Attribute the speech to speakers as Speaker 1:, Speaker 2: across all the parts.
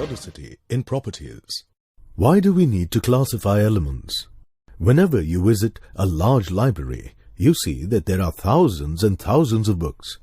Speaker 1: periodicity in properties. Why do we need to classify elements? Whenever you visit a large library, you see that there are thousands and thousands of books.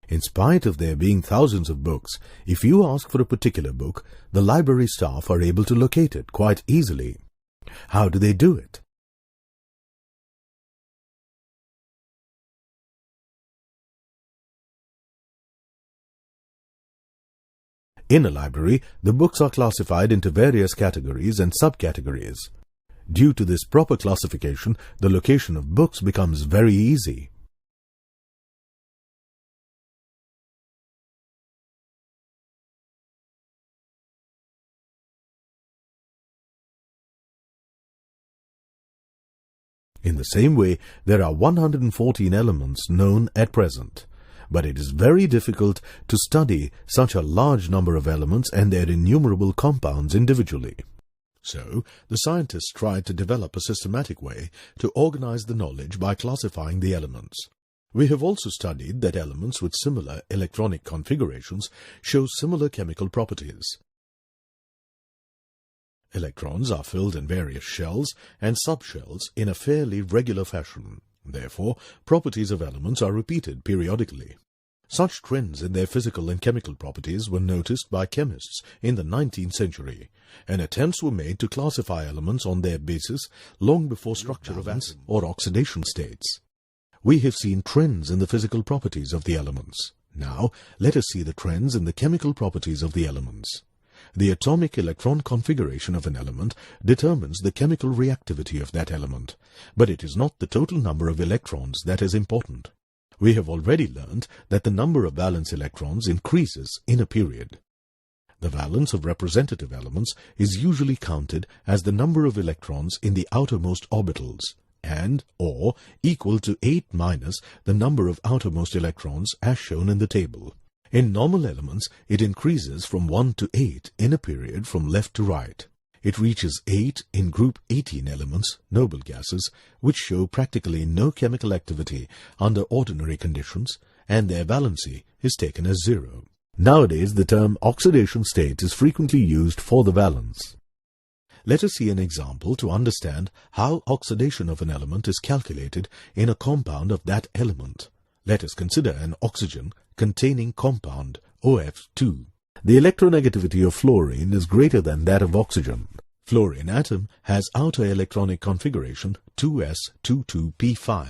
Speaker 1: In spite of there being thousands of books, if you ask for a particular book, the library staff are able to locate it quite easily. How do they do it? In a library, the books are classified into various categories and subcategories. Due to this proper classification, the location of books becomes very easy. In the same way, there are 114 elements known at present, but it is very difficult to study such a large number of elements and their innumerable compounds individually. So, the scientists tried to develop a systematic way to organize the knowledge by classifying the elements. We have also studied that elements with similar electronic configurations show similar chemical properties. Electrons are filled in various shells and subshells in a fairly regular fashion. Therefore, properties of elements are repeated periodically. Such trends in their physical and chemical properties were noticed by chemists in the 19th century, and attempts were made to classify elements on their basis long before structure of atoms or oxidation states. We have seen trends in the physical properties of the elements. Now, let us see the trends in the chemical properties of the elements. The atomic electron configuration of an element determines the chemical reactivity of that element, but it is not the total number of electrons that is important. We have already learned that the number of valence electrons increases in a period. The valence of representative elements is usually counted as the number of electrons in the outermost orbitals, and or equal to 8 minus the number of outermost electrons as shown in the table. In normal elements, it increases from 1 to 8 in a period from left to right. It reaches 8 in group 18 elements, noble gases, which show practically no chemical activity under ordinary conditions, and their valency is taken as 0. Nowadays, the term oxidation state is frequently used for the valence. Let us see an example to understand how oxidation of an element is calculated in a compound of that element. Let us consider an oxygen containing compound OF2. The electronegativity of fluorine is greater than that of oxygen. Fluorine atom has outer electronic configuration 2s22p5.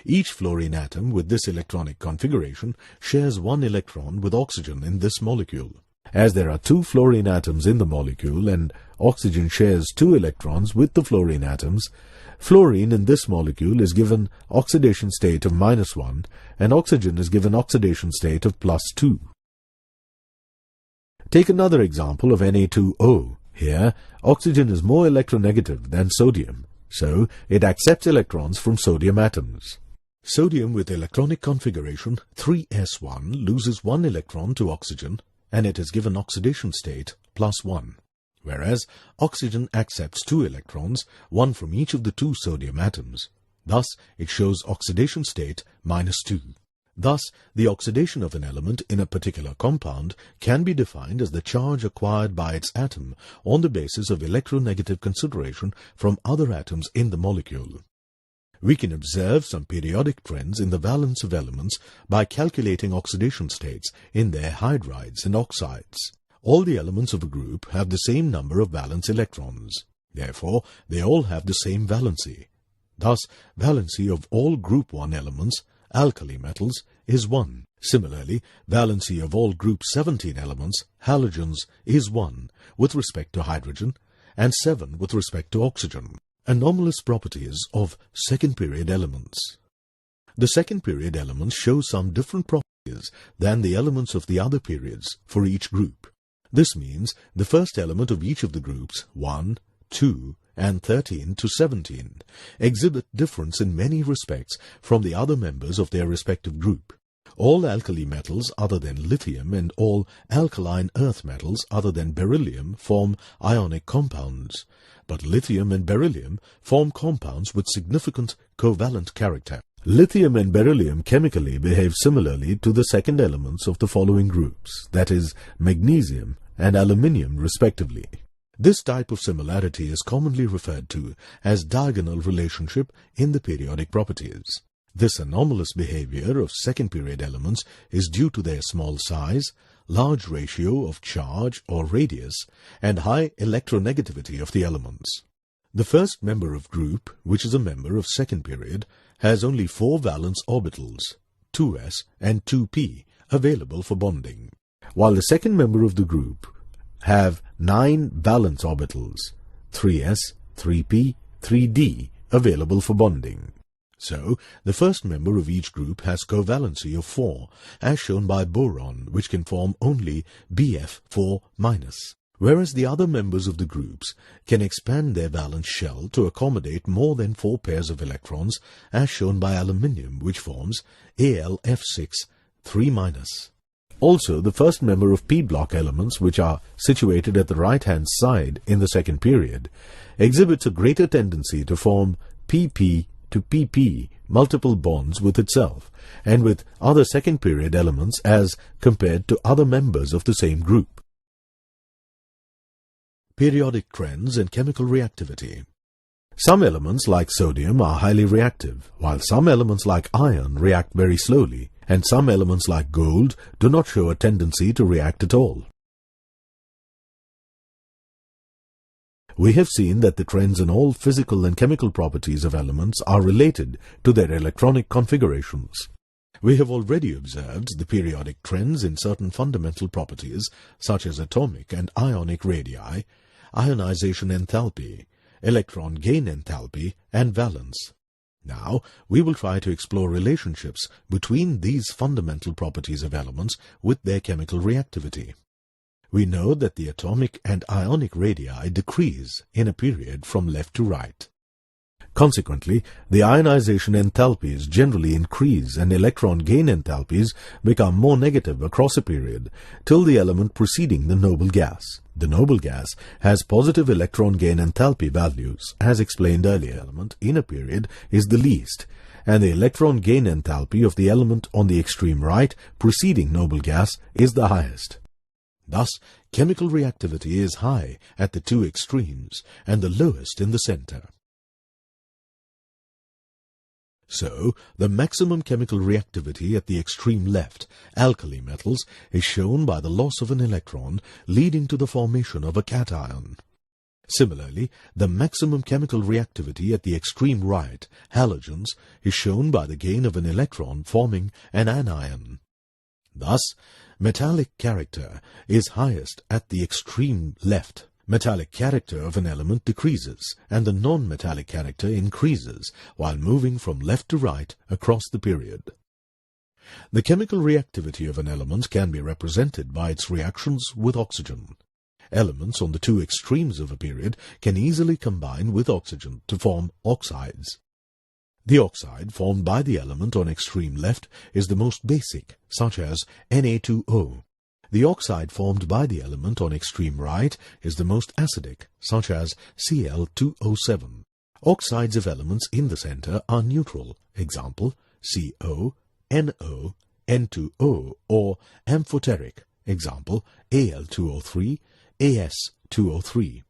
Speaker 1: Each fluorine atom with this electronic configuration shares one electron with oxygen in this molecule. As there are 2 fluorine atoms in the molecule and oxygen shares 2 electrons with the fluorine atoms, fluorine in this molecule is given oxidation state of -1 and oxygen is given oxidation state of +2. Take another example of Na2O. Here, oxygen is more electronegative than sodium, so it accepts electrons from sodium atoms. Sodium with electronic configuration 3s1 loses 1 electron to oxygen and it is given oxidation state +1. Whereas oxygen accepts 2 electrons, 1 from each of the 2 sodium atoms. Thus, it shows oxidation state -2. Thus, the oxidation of an element in a particular compound can be defined as the charge acquired by its atom on the basis of electronegative consideration from other atoms in the molecule. We can observe some periodic trends in the valence of elements by calculating oxidation states in their hydrides and oxides. All the elements of a group have the same number of valence electrons. Therefore, they all have the same valency. Thus, valency of all group 1 elements, alkali metals, is 1. Similarly, valency of all group 17 elements, halogens, is 1 with respect to hydrogen and 7 with respect to oxygen. Anomalous properties of second period elements. The second period elements show some different properties than the elements of the other periods for each group. This means the first element of each of the groups 1, 2, and 13 to 17 exhibit difference in many respects from the other members of their respective group. All alkali metals other than lithium and all alkaline earth metals other than beryllium form ionic compounds, but lithium and beryllium form compounds with significant covalent character. Lithium and beryllium chemically behave similarly to the second elements of the following groups, that is, magnesium and aluminium respectively. This type of similarity is commonly referred to as diagonal relationship in the periodic properties. This anomalous behavior of second period elements is due to their small size, large ratio of charge or radius, and high electronegativity of the elements. The first member of group, which is a member of second period, has only 4 valence orbitals, 2s and 2p, available for bonding, while the second member of the group have 9 valence orbitals, 3s, 3p, 3d, available for bonding. So, the first member of each group has covalency of 4, as shown by boron, which can form only Bf4-, whereas the other members of the groups can expand their valence shell to accommodate more than 4 pairs of electrons, as shown by aluminium, which forms Alf6-3-. Also, the first member of p-block elements, which are situated at the right-hand side in the second period, exhibits a greater tendency to form pp to pp multiple bonds with itself and with other second period elements as compared to other members of the same group. Periodic trends in chemical reactivity. Some elements like sodium are highly reactive, while some elements like iron react very slowly, and some elements like gold do not show a tendency to react at all. We have seen that the trends in all physical and chemical properties of elements are related to their electronic configurations. We have already observed the periodic trends in certain fundamental properties such as atomic and ionic radii, ionization enthalpy, electron gain enthalpy, and valence. Now, we will try to explore relationships between these fundamental properties of elements with their chemical reactivity. We know that the atomic and ionic radii decrease in a period from left to right. Consequently, the ionization enthalpies generally increase and electron gain enthalpies become more negative across a period till the element preceding the noble gas. The noble gas has positive electron gain enthalpy values, as explained earlier. Element in a period is the least, and the electron gain enthalpy of the element on the extreme right preceding noble gas is the highest. Thus, chemical reactivity is high at the two extremes and the lowest in the center. So, the maximum chemical reactivity at the extreme left, alkali metals, is shown by the loss of an electron, leading to the formation of a cation. Similarly, the maximum chemical reactivity at the extreme right, halogens, is shown by the gain of an electron forming an anion. Thus, metallic character is highest at the extreme left. Metallic character of an element decreases, and the non-metallic character increases, while moving from left to right across the period. The chemical reactivity of an element can be represented by its reactions with oxygen. Elements on the two extremes of a period can easily combine with oxygen to form oxides. The oxide formed by the element on extreme left is the most basic, such as Na2O. The oxide formed by the element on extreme right is the most acidic, such as Cl2O7. Oxides of elements in the center are neutral, example CO, NO, N2O, or amphoteric, example Al2O3, As2O3.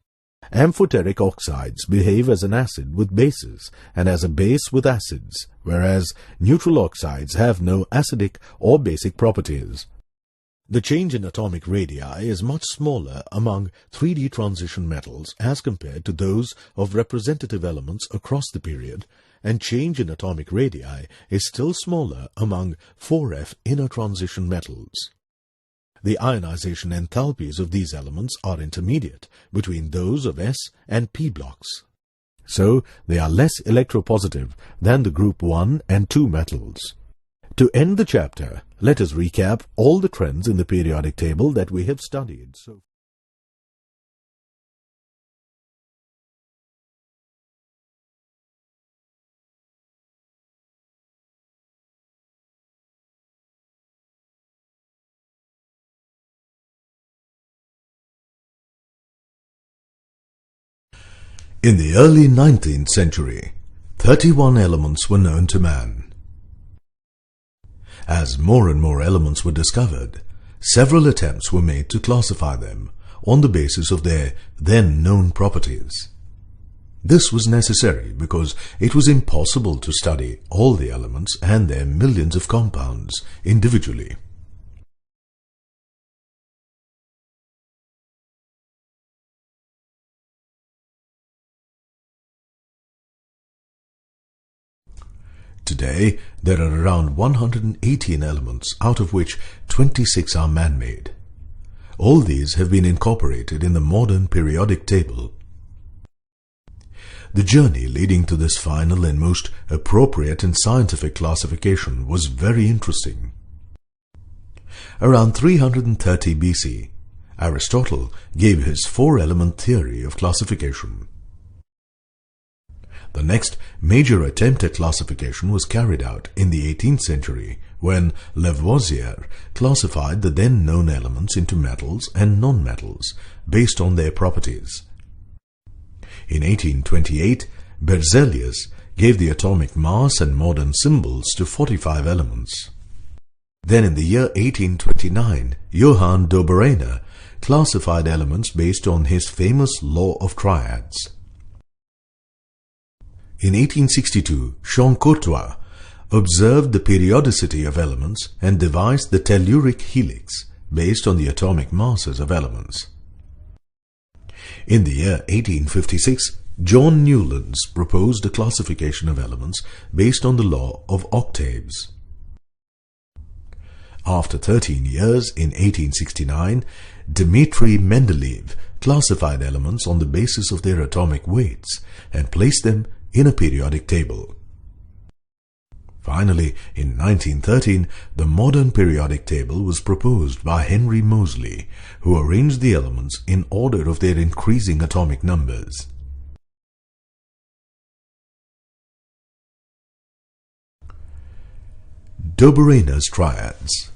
Speaker 1: Amphoteric oxides behave as an acid with bases and as a base with acids, whereas neutral oxides have no acidic or basic properties. The change in atomic radii is much smaller among 3D transition metals as compared to those of representative elements across the period, and change in atomic radii is still smaller among 4F inner transition metals. The ionization enthalpies of these elements are intermediate between those of S and P blocks. So, they are less electropositive than the group 1 and 2 metals. To end the chapter, let us recap all the trends in the periodic table that we have studied. In the early 19th century, 31 elements were known to man. As more and more elements were discovered, several attempts were made to classify them on the basis of their then known properties. This was necessary because it was impossible to study all the elements and their millions of compounds individually. Today, there are around 118 elements, out of which 26 are man-made. All these have been incorporated in the modern periodic table. The journey leading to this final and most appropriate and scientific classification was very interesting. Around 330 BC, Aristotle gave his four-element theory of classification. The next major attempt at classification was carried out in the 18th century when Lavoisier classified the then known elements into metals and non-metals based on their properties. In 1828, Berzelius gave the atomic mass and modern symbols to 45 elements. Then in the year 1829, Johann Dobereiner classified elements based on his famous law of triads. In 1862, Champ-Courtois observed the periodicity of elements and devised the telluric helix based on the atomic masses of elements. In the year 1856, John Newlands proposed a classification of elements based on the law of octaves. After 13 years, in 1869, Dmitri Mendeleev classified elements on the basis of their atomic weights and placed them in a periodic table. Finally, in 1913, the modern periodic table was proposed by Henry Moseley, who arranged the elements in order of their increasing atomic numbers. Dobereiner's triads.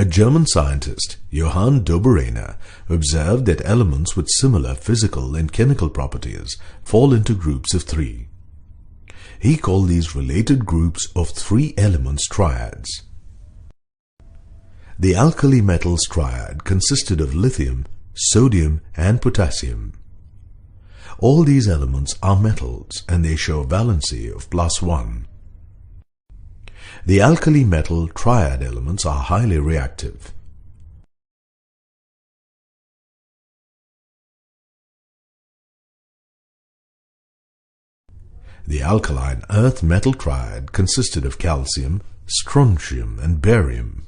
Speaker 1: A German scientist, Johann Dobereiner, observed that elements with similar physical and chemical properties fall into groups of three. He called these related groups of three elements triads. The alkali metals triad consisted of lithium, sodium, and potassium. All these elements are metals and they show valency of +1. The alkali metal triad elements are highly reactive. The alkaline earth metal triad consisted of calcium, strontium, and barium.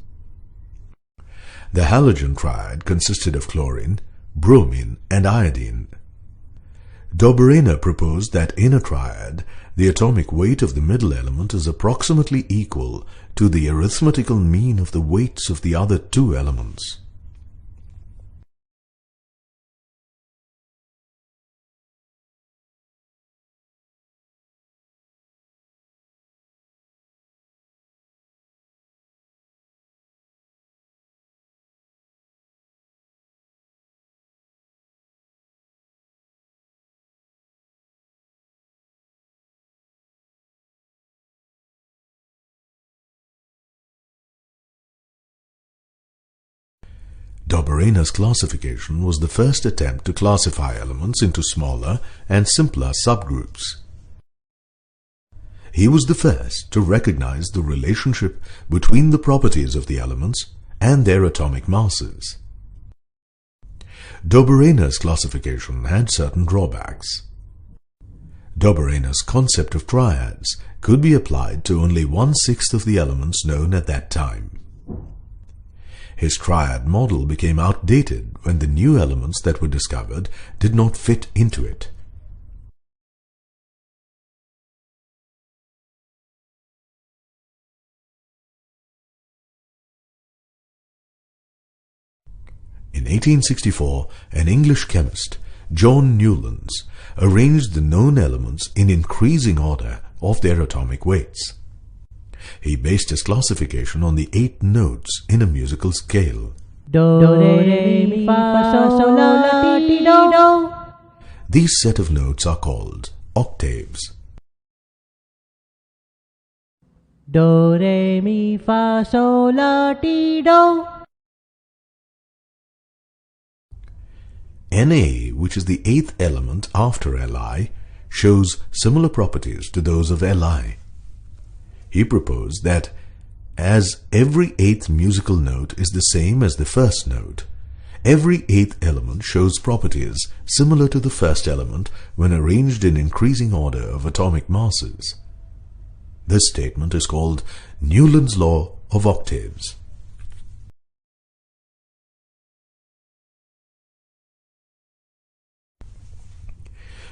Speaker 1: The halogen triad consisted of chlorine, bromine, and iodine. Dobereiner proposed that in a triad, the atomic weight of the middle element is approximately equal to the arithmetical mean of the weights of the other two elements. Dobereiner's classification was the first attempt to classify elements into smaller and simpler subgroups. He was the first to recognize the relationship between the properties of the elements and their atomic masses. Dobereiner's classification had certain drawbacks. Dobereiner's concept of triads could be applied to only 1/6 of the elements known at that time. His triad model became outdated when the new elements that were discovered did not fit into it. In 1864, an English chemist, John Newlands, arranged the known elements in increasing order of their atomic weights. He based his classification on the 8 notes in a musical scale.
Speaker 2: Do, re, mi, fa, sol, la, ti, do.
Speaker 1: These set of notes are called octaves.
Speaker 2: Do, re, mi, fa, sol, la, ti, do.
Speaker 1: Na, which is the eighth element after Li, shows similar properties to those of Li. He proposed that as every eighth musical note is the same as the first note, every eighth element shows properties similar to the first element when arranged in increasing order of atomic masses. This statement is called Newlands' law of octaves.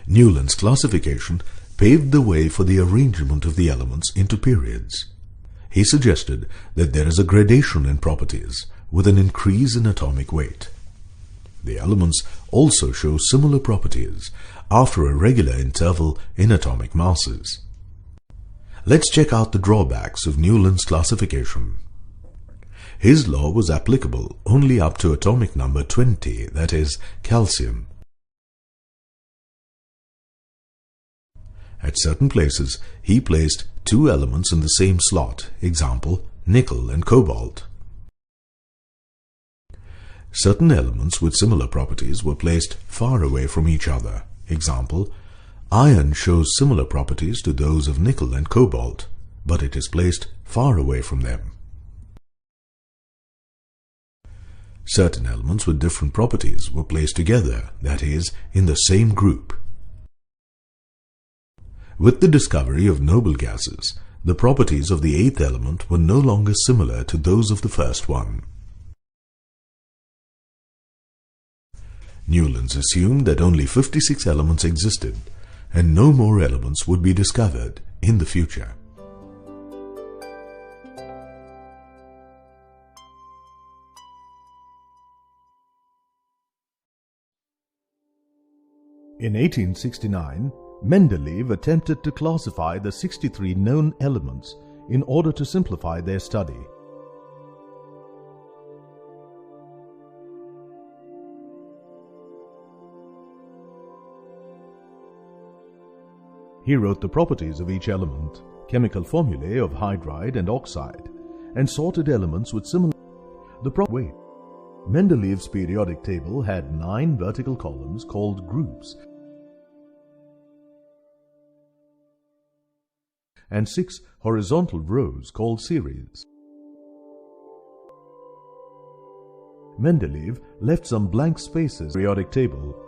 Speaker 1: Newlands' classification paved the way for the arrangement of the elements into periods. He suggested that there is a gradation in properties with an increase in atomic weight. The elements also show similar properties after a regular interval in atomic masses. Let's check out the drawbacks of Newlands' classification. His law was applicable only up to atomic number 20, that is, calcium. At certain places, he placed two elements in the same slot, example, nickel and cobalt. Certain elements with similar properties were placed far away from each other, example, iron shows similar properties to those of nickel and cobalt, but it is placed far away from them. Certain elements with different properties were placed together, that is, in the same group. With the discovery of noble gases, the properties of the eighth element were no longer similar to those of the first one. Newlands assumed that only 56 elements existed, and no more elements would be discovered in the future. In 1869, Mendeleev attempted to classify the 63 known elements in order to simplify their study. He wrote the properties of each element, chemical formulae of hydride and oxide, and sorted elements with similar weight. Mendeleev's periodic table had 9 vertical columns called groups and 6 horizontal rows called series. Mendeleev left some blank spaces in the periodic table.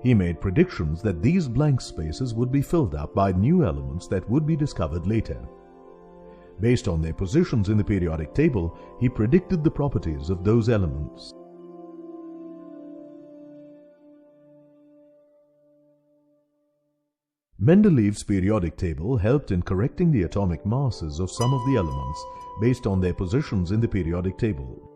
Speaker 1: He made predictions that these blank spaces would be filled up by new elements that would be discovered later. Based on their positions in the periodic table, he predicted the properties of those elements. Mendeleev's periodic table helped in correcting the atomic masses of some of the elements based on their positions in the periodic table.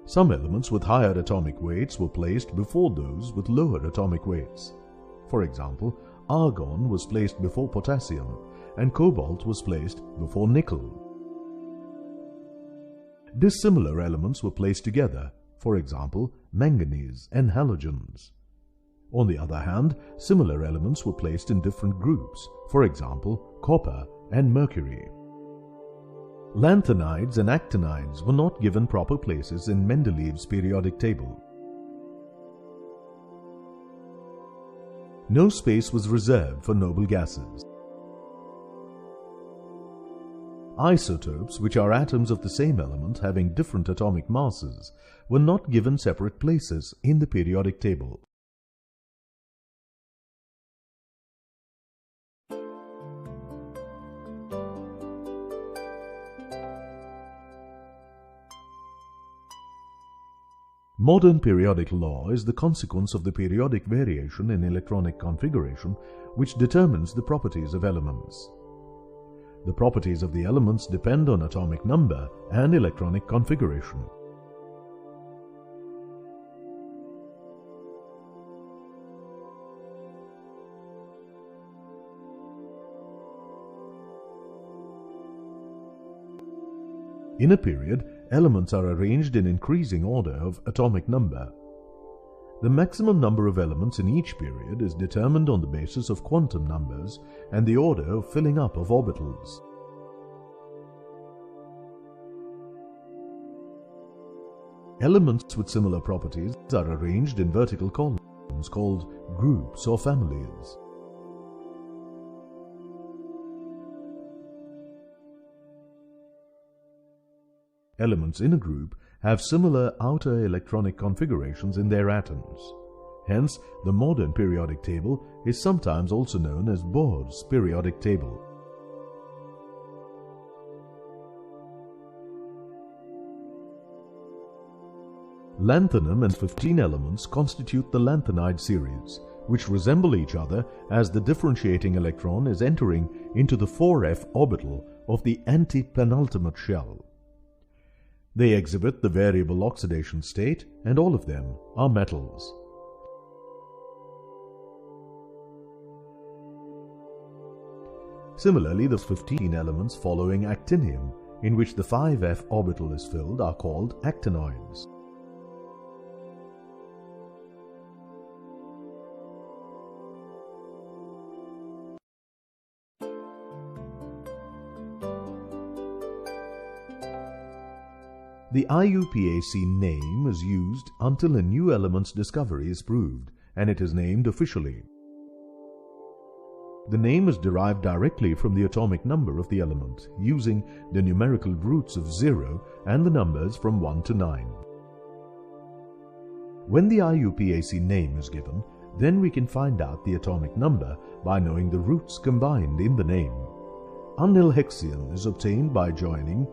Speaker 1: Some elements with higher atomic weights were placed before those with lower atomic weights. For example, argon was placed before potassium and cobalt was placed before nickel. Dissimilar elements were placed together, for example, manganese and halogens. On the other hand, similar elements were placed in different groups, for example, copper and mercury. Lanthanides and actinides were not given proper places in Mendeleev's periodic table. No space was reserved for noble gases. Isotopes, which are atoms of the same element having different atomic masses, were not given separate places in the periodic table. Modern periodic law is the consequence of the periodic variation in electronic configuration, which determines the properties of elements. The properties of the elements depend on atomic number and electronic configuration. In a period, elements are arranged in increasing order of atomic number. The maximum number of elements in each period is determined on the basis of quantum numbers and the order of filling up of orbitals. Elements with similar properties are arranged in vertical columns called groups or families. Elements in a group have similar outer electronic configurations in their atoms. Hence, the modern periodic table is sometimes also known as Bohr's periodic table. Lanthanum and 15 elements constitute the lanthanide series, which resemble each other as the differentiating electron is entering into the 4f orbital of the anti-penultimate shell. They exhibit the variable oxidation state, and all of them are metals. Similarly, the 15 elements following actinium, in which the 5f orbital is filled, are called actinoids. The IUPAC name is used until a new element's discovery is proved, and it is named officially. The name is derived directly from the atomic number of the element, using the numerical roots of 0 and the numbers from 1 to 9. When the IUPAC name is given, then we can find out the atomic number by knowing the roots combined in the name. Unilhexion is obtained by joining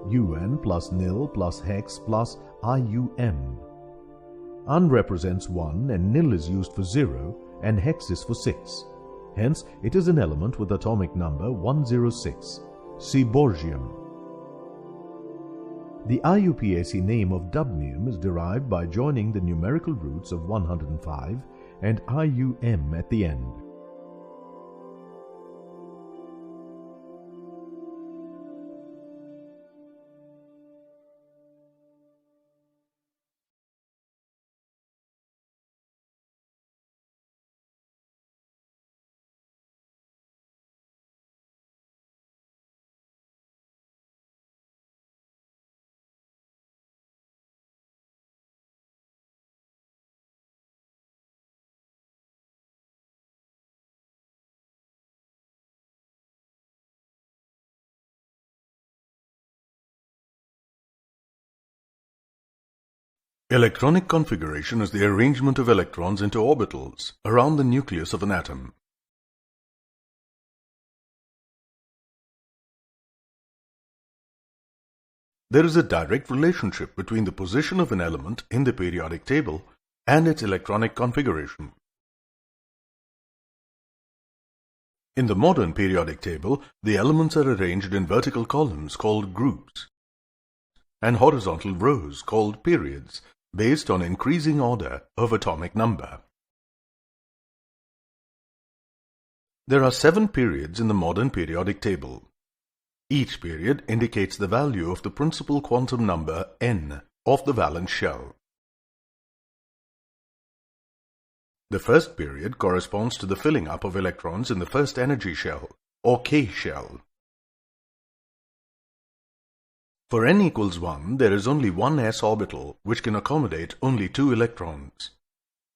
Speaker 1: UN plus nil plus hex plus IUM. Un represents 1 and nil is used for 0 and hex is for 6. Hence, it is an element with atomic number 106. See Borgium. The IUPAC name of dubnium is derived by joining the numerical roots of 105 and IUM at the end.
Speaker 3: Electronic configuration is the arrangement of electrons into orbitals around the nucleus of an atom. There is a direct relationship between the position of an element in the periodic table and its electronic configuration. In the modern periodic table, the elements are arranged in vertical columns called groups and horizontal rows called periods, based on increasing order of atomic number. There are 7 periods in the modern periodic table. Each period indicates the value of the principal quantum number n of the valence shell. The first period corresponds to the filling up of electrons in the first energy shell, or K shell. For n equals 1, there is only one s orbital which can accommodate only 2 electrons.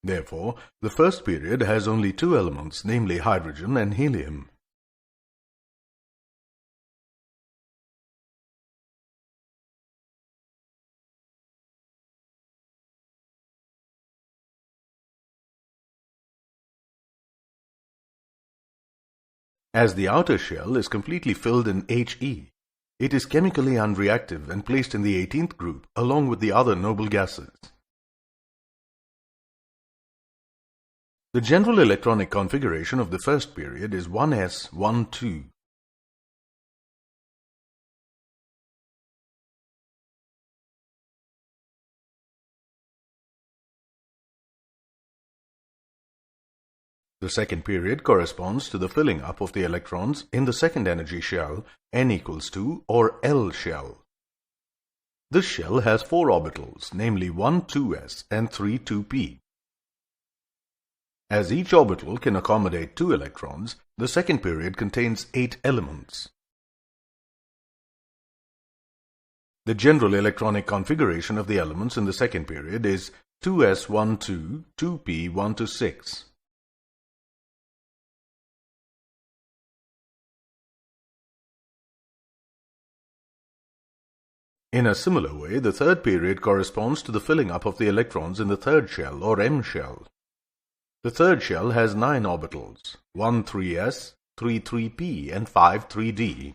Speaker 3: Therefore, the first period has only 2 elements, namely hydrogen and helium. As the outer shell is completely filled in He, it is chemically unreactive and placed in the 18th group along with the other noble gases. The general electronic configuration of the first period is 1s, 1, 2. The second period corresponds to the filling up of the electrons in the second energy shell, n equals 2 or L shell. This shell has 4 orbitals, namely 1 2s and 3 2p. As each orbital can accommodate 2 electrons, the second period contains 8 elements. The general electronic configuration of the elements in the second period is 2s12, 2p1 to 6. In a similar way, the third period corresponds to the filling up of the electrons in the third shell or M shell. The third shell has 9 orbitals, 1 3s, 3 3p and 5 3d.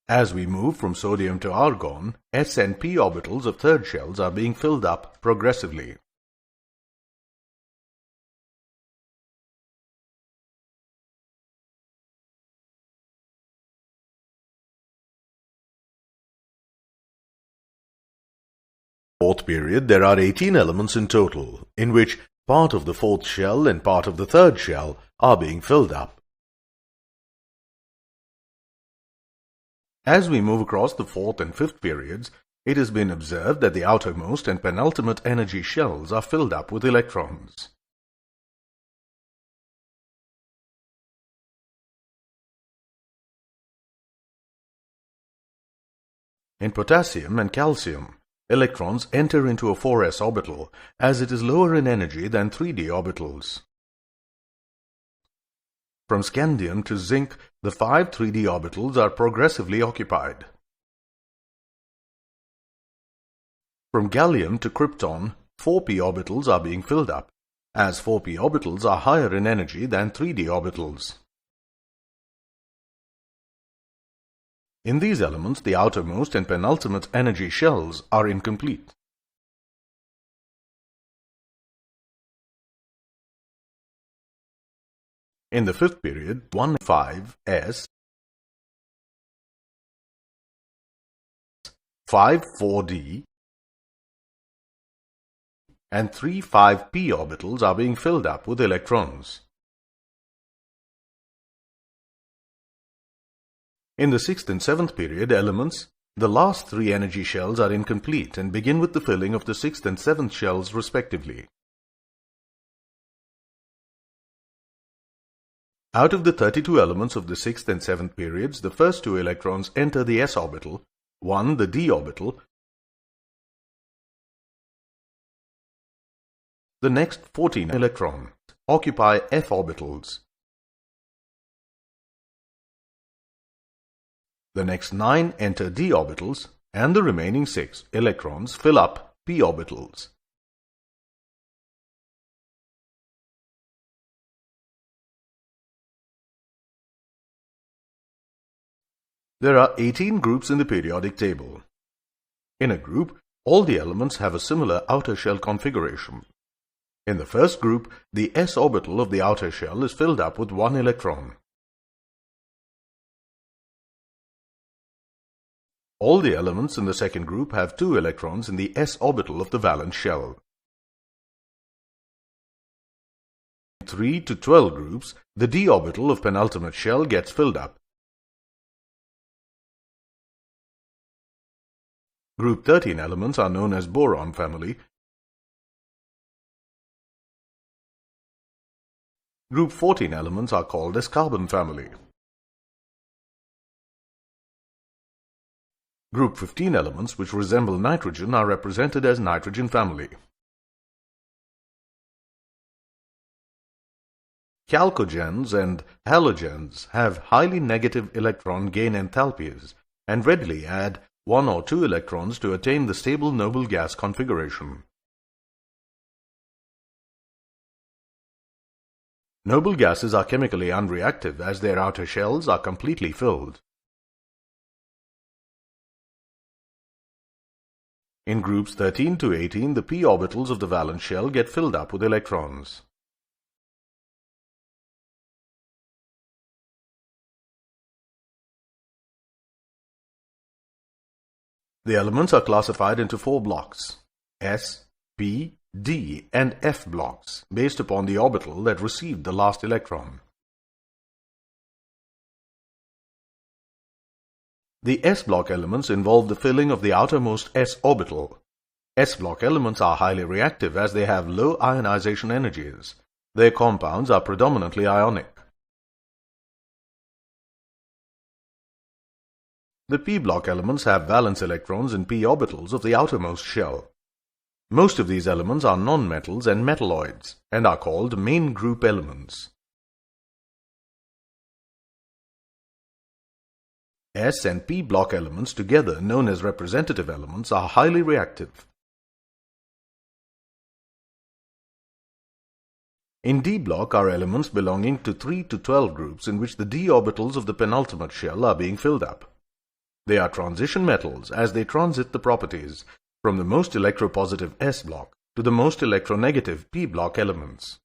Speaker 3: As we move from sodium to argon, s and p orbitals of third shells are being filled up progressively. Fourth period, there are 18 elements in total, in which part of the fourth shell and part of the third shell are being filled up. As we move across the fourth and fifth periods, it has been observed that the outermost and penultimate energy shells are filled up with electrons. In potassium and calcium, electrons enter into a 4s orbital as it is lower in energy than 3d orbitals. From scandium to zinc, the 5 3d orbitals are progressively occupied. From gallium to krypton, 4p orbitals are being filled up, as 4p orbitals are higher in energy than 3d orbitals. In these elements, the outermost and penultimate energy shells are incomplete. In the fifth period, 1 5s, 5 4d, and 3 5p orbitals are being filled up with electrons. In the sixth and seventh period elements, the last 3 energy shells are incomplete and begin with the filling of the sixth and seventh shells respectively. Out of the 32 elements of the sixth and seventh periods, the first 2 electrons enter the s orbital, 1 the d orbital, the next 14 electrons occupy f orbitals. The next 9 enter d orbitals, and the remaining 6 electrons fill up p orbitals. There are 18 groups in the periodic table. In a group, all the elements have a similar outer shell configuration. In the first group, the s orbital of the outer shell is filled up with 1 electron. All the elements in the second group have 2 electrons in the s orbital of the valence shell. In 3 to 12 groups, the d orbital of penultimate shell gets filled up. Group 13 elements are known as boron family. Group 14 elements are called as carbon family. Group 15 elements which resemble nitrogen are represented as nitrogen family. Chalcogens and halogens have highly negative electron gain enthalpies and readily add 1 or 2 electrons to attain the stable noble gas configuration. Noble gases are chemically unreactive as their outer shells are completely filled. In groups 13 to 18, the p orbitals of the valence shell get filled up with electrons. The elements are classified into 4 blocks, S, P, D, and F blocks, based upon the orbital that received the last electron. The s-block elements involve the filling of the outermost s orbital. S-block elements are highly reactive as they have low ionization energies. Their compounds are predominantly ionic. The p-block elements have valence electrons in p orbitals of the outermost shell. Most of these elements are nonmetals and metalloids and are called main group elements. S and p block elements together, known as representative elements, are highly reactive. In d block are elements belonging to 3 to 12 groups in which the d orbitals of the penultimate shell are being filled up. They are transition metals as they transit the properties from the most electropositive s block to the most electronegative p block elements.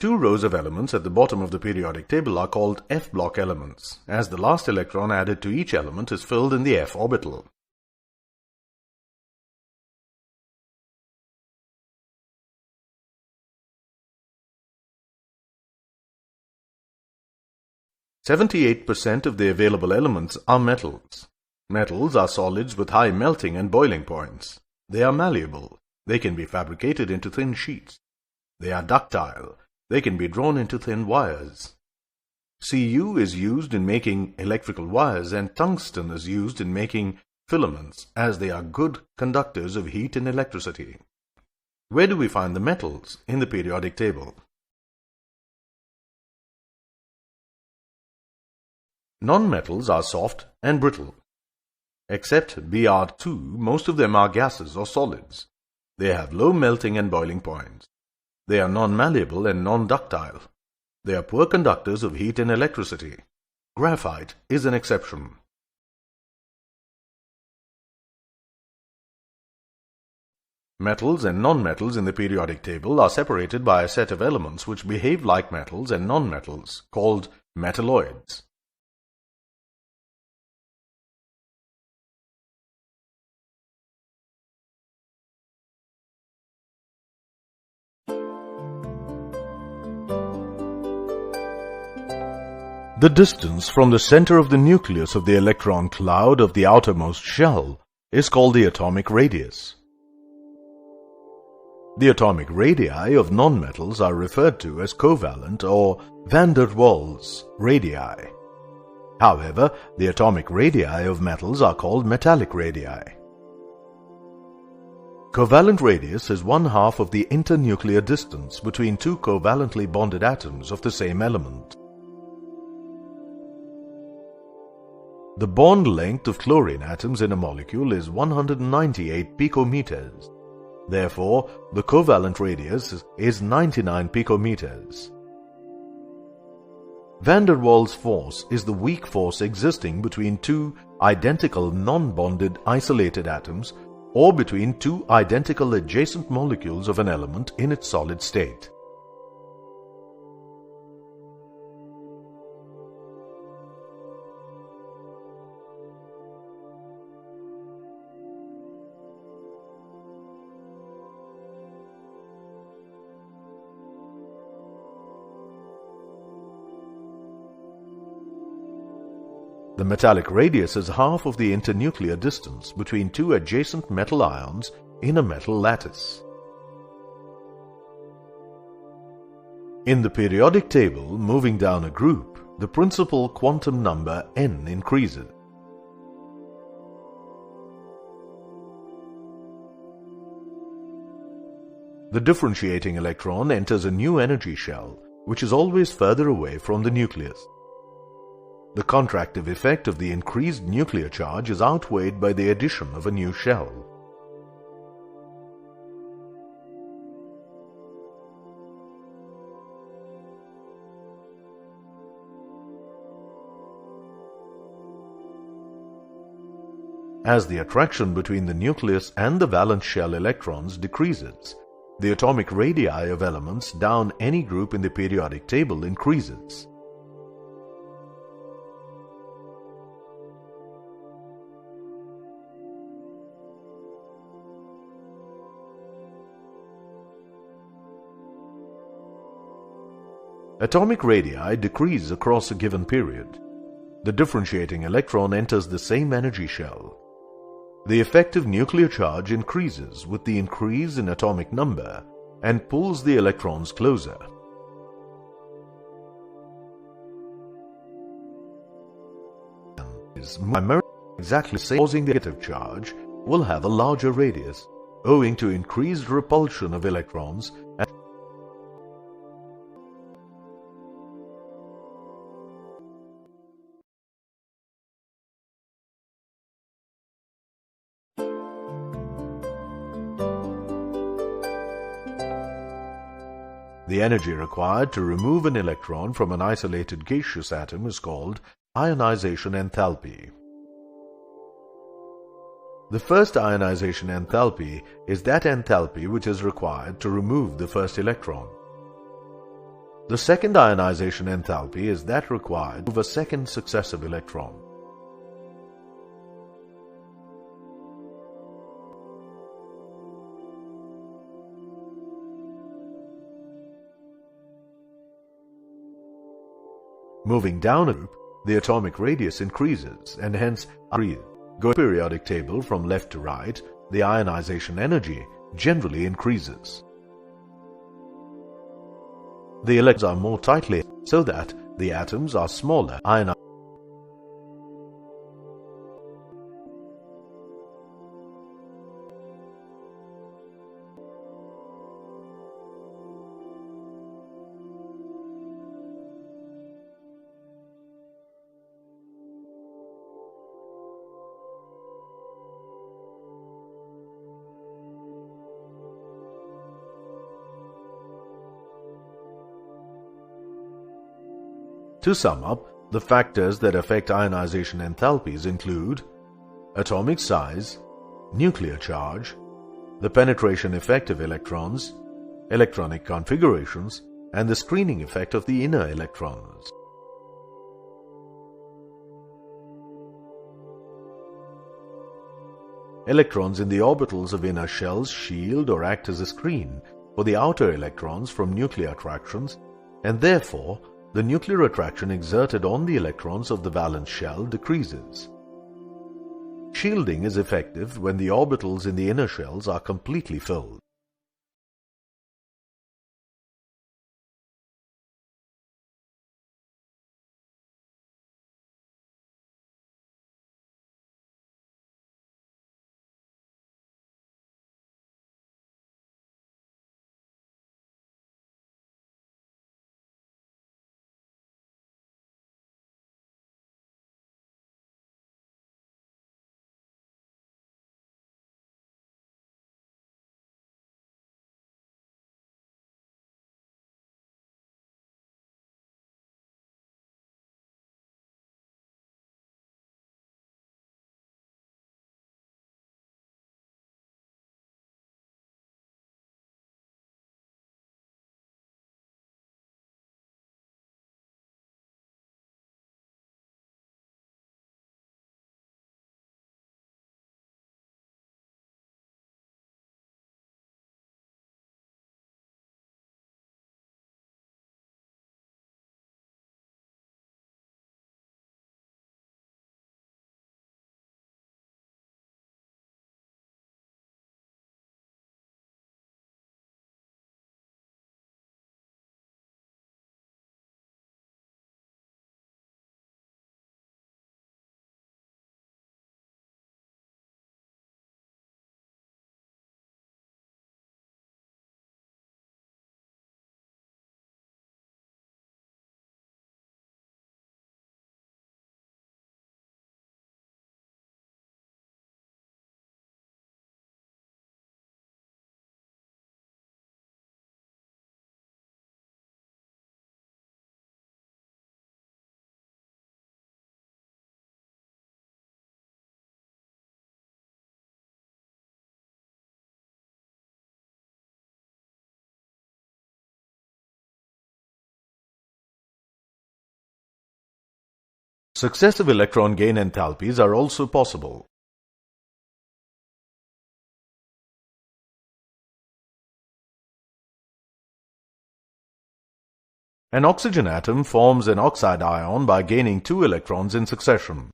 Speaker 3: Two rows of elements at the bottom of the periodic table are called f-block elements, as the last electron added to each element is filled in the f orbital. "78% of the available elements are metals. Metals are solids with high melting and boiling points. They are malleable. They can be fabricated into thin sheets. They are ductile. They can be drawn into thin wires. Cu is used in making electrical wires and tungsten is used in making filaments as they are good conductors of heat and electricity." Where do we find the metals in the periodic table? Non-metals are soft and brittle. Except Br2, most of them are gases or solids. They have low melting and boiling points. They are non-malleable and non-ductile. They are poor conductors of heat and electricity. Graphite is an exception. Metals and non-metals in the periodic table are separated by a set of elements which behave like metals and non-metals, called metalloids. The distance from the center of the nucleus of the electron cloud of the outermost shell is called the atomic radius. The atomic radii of nonmetals are referred to as covalent or van der Waals radii. However, the atomic radii of metals are called metallic radii. Covalent radius is 1/2 of the internuclear distance between two covalently bonded atoms of the same element. The bond length of chlorine atoms in a molecule is 198 picometers. Therefore, the covalent radius is 99 picometers. Van der Waals force is the weak force existing between two identical non-bonded isolated atoms or between two identical adjacent molecules of an element in its solid state. The metallic radius is 1/2 of the internuclear distance between two adjacent metal ions in a metal lattice. In the periodic table, moving down a group, the principal quantum number n increases. The differentiating electron enters a new energy shell, which is always further away from the nucleus. The contractive effect of the increased nuclear charge is outweighed by the addition of a new shell. As the attraction between the nucleus and the valence shell electrons decreases, the atomic radii of elements down any group in the periodic table increases. Atomic radii decrease across a given period. The differentiating electron enters the same energy shell. The effective nuclear charge increases with the increase in atomic number and pulls the electrons closer. Exactly causing the negative charge will have a larger radius, owing to increased repulsion of electrons and the energy required to remove an electron from an isolated gaseous atom is called ionization enthalpy. The first ionization enthalpy is that enthalpy which is required to remove the first electron. The second ionization enthalpy is that required to remove a second successive electron. Moving down a group, the atomic radius increases and hence Going periodic table from left to right, the ionization energy generally increases. The electrons are more tightly so that the atoms are smaller. To sum up, the factors that affect ionization enthalpies include atomic size, nuclear charge, the penetration effect of electrons, electronic configurations, and the screening effect of the inner electrons. Electrons in the orbitals of inner shells shield or act as a screen for the outer electrons from nuclear attractions, and therefore the nuclear attraction exerted on the electrons of the valence shell decreases. Shielding is effective when the orbitals in the inner shells are completely filled. Successive electron gain enthalpies are also possible. An oxygen atom forms an oxide ion by gaining 2 electrons in succession.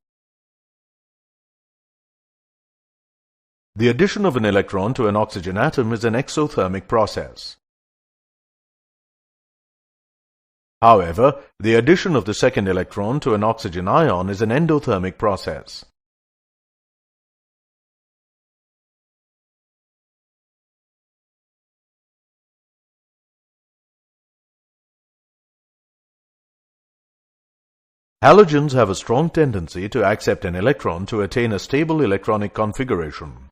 Speaker 3: The addition of an electron to an oxygen atom is an exothermic process. However, the addition of the second electron to an oxygen ion is an endothermic process. Halogens have a strong tendency to accept an electron to attain a stable electronic configuration.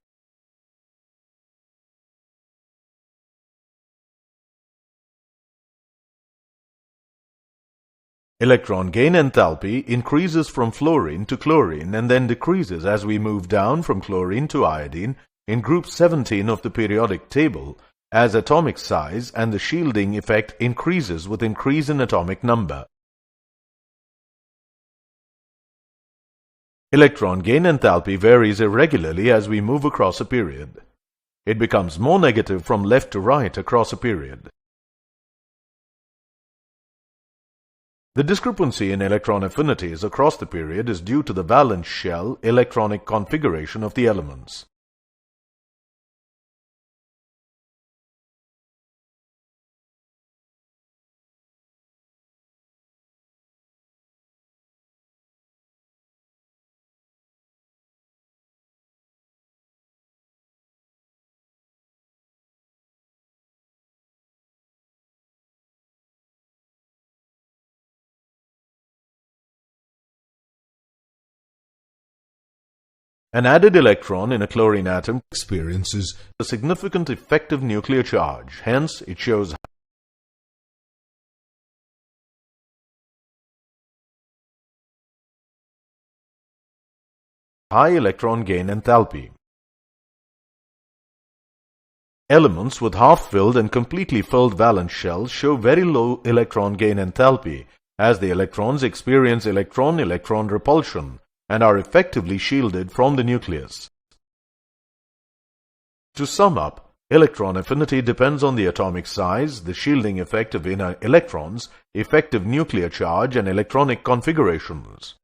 Speaker 3: Electron gain enthalpy increases from fluorine to chlorine and then decreases as we move down from chlorine to iodine in group 17 of the periodic table as atomic size and the shielding effect increases with increase in atomic number. Electron gain enthalpy varies irregularly as we move across a period. It becomes more negative from left to right across a period. The discrepancy in electron affinities across the period is due to the valence shell electronic configuration of the elements. An added electron in a chlorine atom experiences a significant effective nuclear charge, hence it shows high electron gain enthalpy. Elements with half-filled and completely filled valence shells show very low electron gain enthalpy as the electrons experience electron-electron repulsion and are effectively shielded from the nucleus. To sum up, electron affinity depends on the atomic size, the shielding effect of inner electrons, effective nuclear charge, and electronic configurations.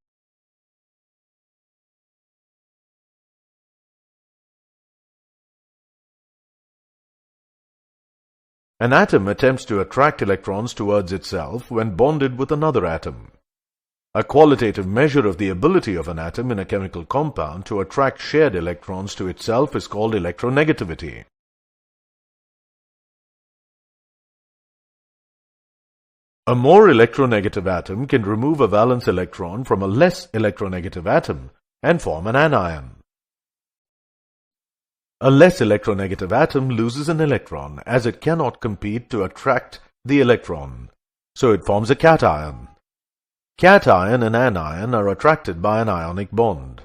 Speaker 3: An atom attempts to attract electrons towards itself when bonded with another atom. A qualitative measure of the ability of an atom in a chemical compound to attract shared electrons to itself is called electronegativity. A more electronegative atom can remove a valence electron from a less electronegative atom and form an anion. A less electronegative atom loses an electron as it cannot compete to attract the electron, so it forms a cation. Cation and anion are attracted by an ionic bond.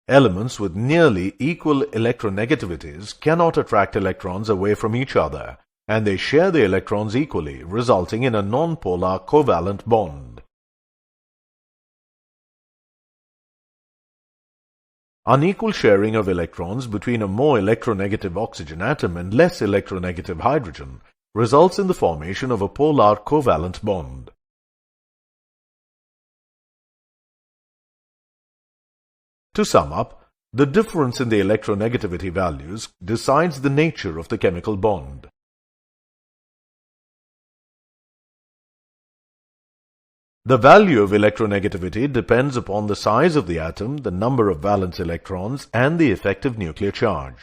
Speaker 3: Elements with nearly equal electronegativities cannot attract electrons away from each other, and they share the electrons equally, resulting in a nonpolar covalent bond. Unequal sharing of electrons between a more electronegative oxygen atom and less electronegative hydrogen results in the formation of a polar covalent bond. To sum up, the difference in the electronegativity values decides the nature of the chemical bond. The value of electronegativity depends upon the size of the atom, the number of valence electrons, and the effective nuclear charge.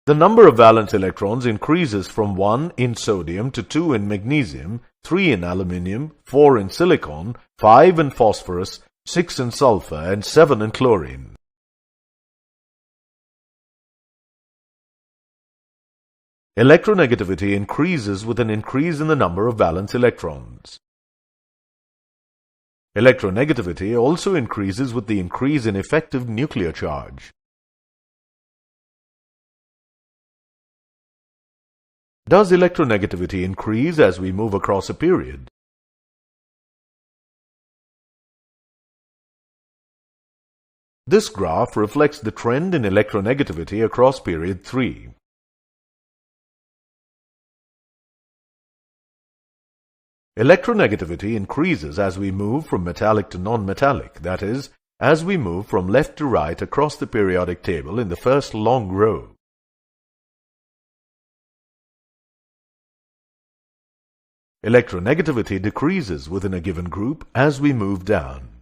Speaker 3: The number of valence electrons increases from 1 in sodium to 2 in magnesium, 3 in aluminium, 4 in silicon, 5 in phosphorus, 6 in sulfur, and 7 in chlorine. Electronegativity increases with an increase in the number of valence electrons. Electronegativity also increases with the increase in effective nuclear charge. Does electronegativity increase as we move across a period? This graph reflects the trend in electronegativity across period 3. Electronegativity increases as we move from metallic to non-metallic, that is, as we move from left to right across the periodic table in the first long row. Electronegativity decreases within a given group as we move down.